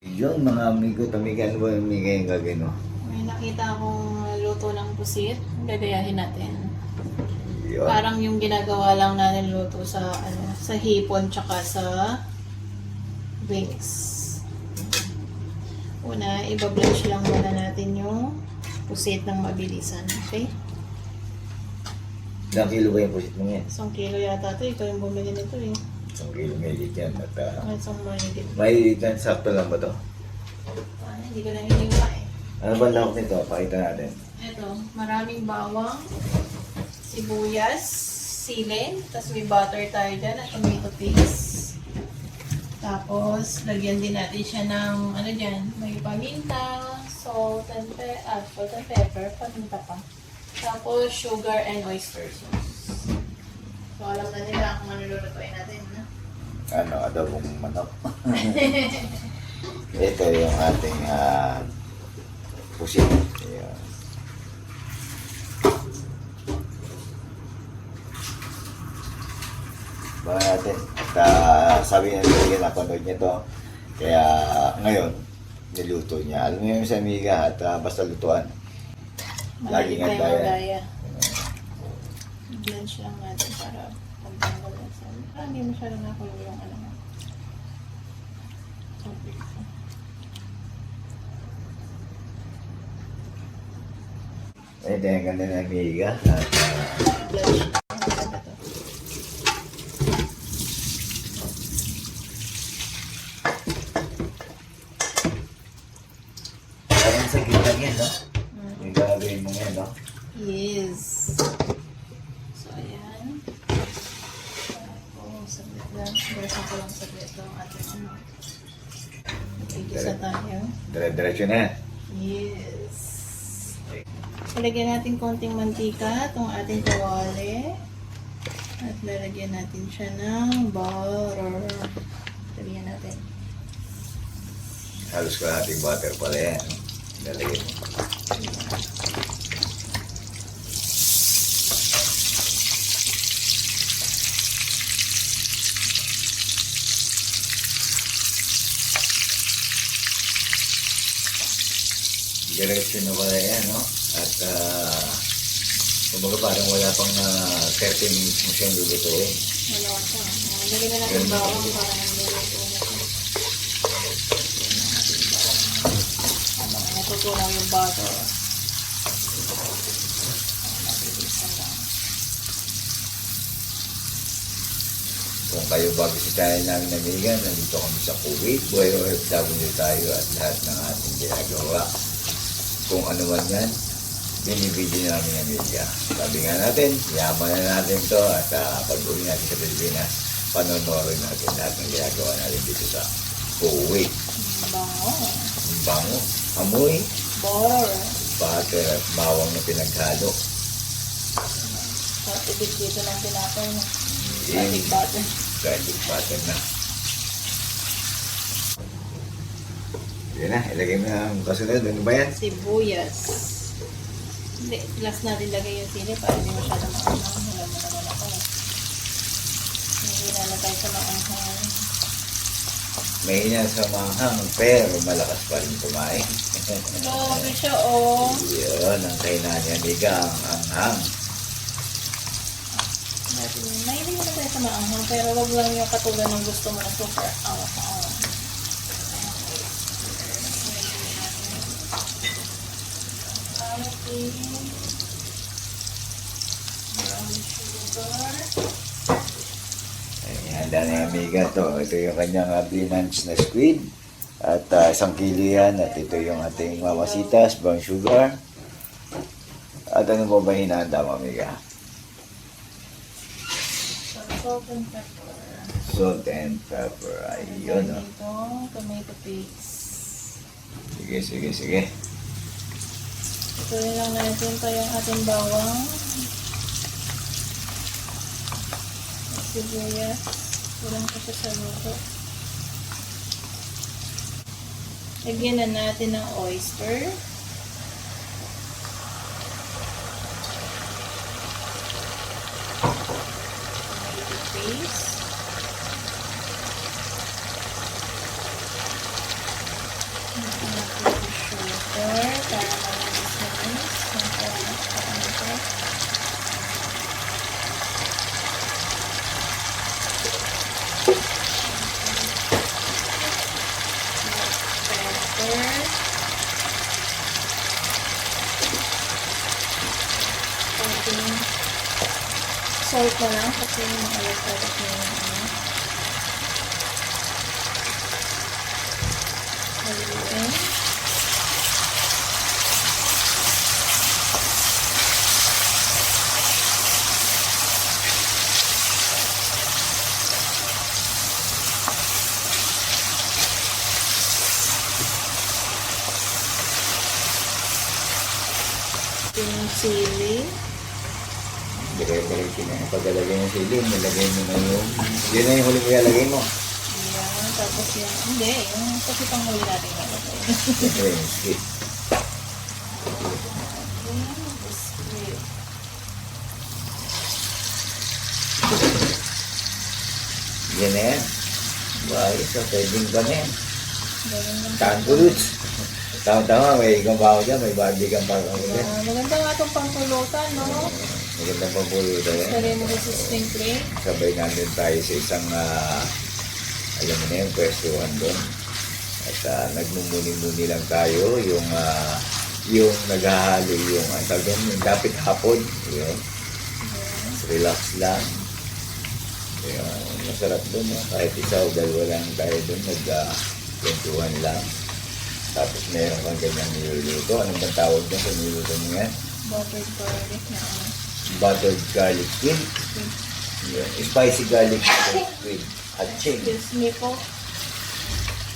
Yung mga amigo, tamiga, ano ba yung amiga yung gagawin mo? May nakita akong luto ng pusit. Gagayahin natin. Yun. Parang yung ginagawa lang natin luto sa sa hipon tsaka sa wings. Una, ibablanch lang muna natin yung pusit ng mabilisan. Okay? Ilang kilo ba yung pusit mo yan? 1 kilo yata ito. Ikaw yung bumili nito eh. 1 kilo may yan. At Isang mahigit. may yan, sakto lang ba to? Hindi ko na hiniwa eh. Ano ba lawak nito? Pakita natin. Ito, maraming bawang, sibuyas, sili, tapos may butter tayo dyan at tomato paste. Tapos, lagyan din natin siya ng, may paminta, salt and pepper, paminta pa. Tapos, sugar and oyster sauce. So, alam na nila kung ano lulutuin natin, no? Ano, adobong manok. Ito yung ating pusit. Ayan. Baka natin. At sabi niya nila, napanood niya to. Kaya ngayon, niluto niya. Alam niyo yung sa amiga at basta lutuan. Lagi nga tayo daya. magdaya. Blanch lang natin para pagtanggal na sa... hindi masyadong nakulo yung tubig. Ito yung ganda ng amiga. At Blanch. Ang ganda to. parang sa gitna yan, no? Yung gagawin mo yan, no? Yes. So, ayan. Saglit lang. Basa ko lang saglit lang ating Igisa tayo. Dire-diretso na yan. Yes. Ilagyan natin konting mantika itong ating kawali. At lalagyan natin siya ng butter. Lagyan natin. Halos kalahating butter pala yan. Nalagyan mo. Diretso na pala yan, no? At kumbaga parang wala pang 30 minutes mo siyang lulutuin. Wala siya. Lagyan na natin bawang para niluluto na siya. Habang natutunaw yung butter. Nabilisan lang. Kung kayo bago si tayo namin namigan, nandito kami sa Kuwait, buhay OFW tayo at lahat ng ating ginagawa. Kung ano man yan, binibidyo namin ang media. Sabi nga natin, yaman na natin to at pag-uwi natin sa Pilipinas, panonorin natin lahat ng ginagawa natin dito sa Kuwait. Bango. Ang bango, amoy, Butter. butter at bawang na pinaghalo. Tibig dito ng tinapay mo. Yun. Garlic butter. Garlic butter na. Yan na, ilagay mo na ang kasunod. Ano ba yan? Sibuyas. Hindi, last natin lagay yung sili para hindi masyadong maanghang. Wala mo naman ako. Mahina na tayo sa maanghang. Mahina sa manghang, pero malakas pa rin kumain. Grabe siya, oh. Yun, ang kainan niya, amiga, ang anghang. Mahilig na tayo sa maanghang, pero wag lang yung katulad ng gusto mo na super anghang. Brown sugar. Ay, handa na yung amiga to. Ito yung kanyang binance na squid. At 1 kilo yan. At ito yung ating mamasitas, brown sugar. At ano ba ba hinahanda mo, amiga? Salt and pepper. Salt and pepper. Ayun, oh. Ito, tomato paste. Sige, sige, sige. Ituloy lang natin pa yung ating bawang. Sibuyas. Kulang pa siya sa luto. Lagyan na natin ng oyster. Tomato paste. Sugar para malinis-linis. Pepper. Konting salt na lang kasi maalat-alat na yung ano. Haluin. Yung sili. Dire-diretso na yung paglalagay ng sili, nilagay mo na yung... Yun na yung huli mo ilalagay mo. Yan. Tapos yung... Hindi. Yung kasi panghuli natin nalagay. Siyempre yung sweet. Biscuit. Yan na yan. Wow, so pwedeng ba na yan? Ganun lang. Tangguluts. Tama-tama, may gabaw dyan, may barbie kang pagkakulit. Maganda nga itong pangkulutan, no? Magandang pampulutan yan. Sabi mo sa steam plate. Sabay natin tayo sa isang, alam mo na yung pwestuhan doon. At nagmumuni-muni lang tayo, yung naghahalo yung, yung dapat hapon. Yun. Relax lang. Yun. Masarap doon. Kahit isa o dalawa lang tayo doon, nagkwentuhan lang. Tapos meron kang ganyang niluluto. Anong bang tawag doon sa niluluto mo yan? Buttered garlic na ano. Buttered garlic squid. Yun. Spicy garlic squid. At ching. Excuse me po.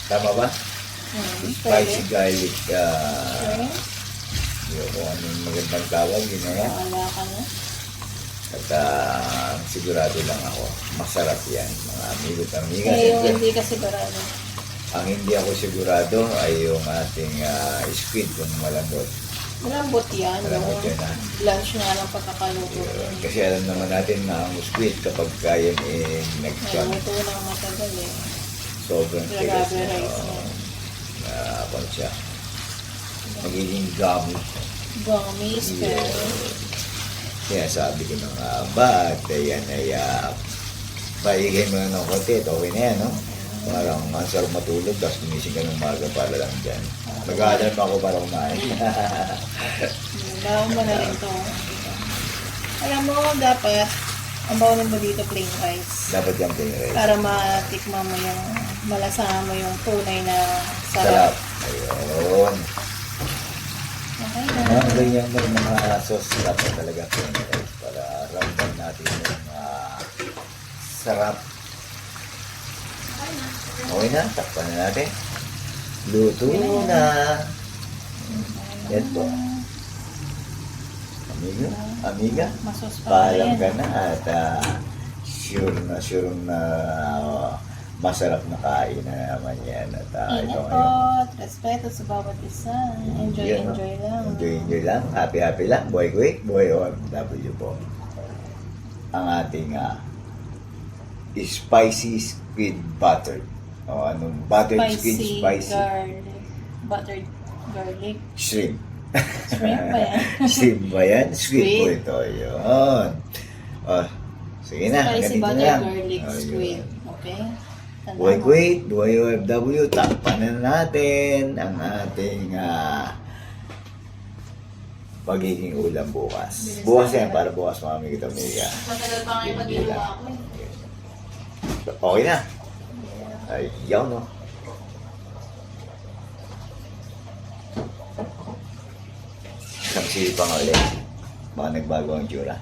Tama ba? Spicy Pwede. garlic. Okay. Yun, kung anong magandang tawag, yun na yan. Wala ka na. At sigurado lang ako, masarap yan. Mga amigo-amiga. Eh, yung Siyempre, hindi ka sigurado. ang hindi ako sigurado ay yung ating squid kung malambot. Malambot yan. Malambot Yung yan, ha? blanch nga lang pagkakaluto. Yun. Kasi alam naman natin na ang squid kapag kaya Nagluto ng matagal eh. sobrang tigas Grabe rice na yan. siya. Magiging gummy. Gummies, pero Kaya sabi ko na nga ba, at yan ay paigay mo na ng konti, okay na yan, no? Parang ang sarap matulog, tapos gumising ka ng umaga para lang dyan. Nag-aalarm ako para kumain. bawang mo na rin to. Alam mo, dapat ang bawang mo dito plain rice. Dapat yung pinray. Para matikman mo yung, malasahan mo yung tunay na Sarap. sarap. Ayun. Okay na. Mga ganyan mo yung mga sauce, dapat talaga pinray para ramdam natin yung sarap. Okay na, takpan na natin. Luto na. Yan po. Amiga, Masos pa paalam yan. ka na at sure na masarap na kain na naman yan. At Ingat ito po. ngayon. Respeto sa bawat isa. Enjoy, Yan, no? enjoy lang. Enjoy lang. Happy lang. Boy quick, boy OFW po. Ang ating spicy squid butter. O anong buttered squid spicy garlic. Buttered garlic. shrimp. Shrimp ba yan? Shrimp ba yan? Squid po Squid. ito. Yun. Sige na. Spicy ganito na buttered lang. garlic Yun. squid. Okay? Tandaan Boy mo. quick, boy OFW. Takpan na natin ang ating magiging ulam bukas. Bilis Bukas na yan, diba? para bukas mga amigo amiga. Matagal pa ngayon pag ginawa ko eh. Okay na. Ayaw, no? Isang sili pang ulit. Baka nagbago ang tsura.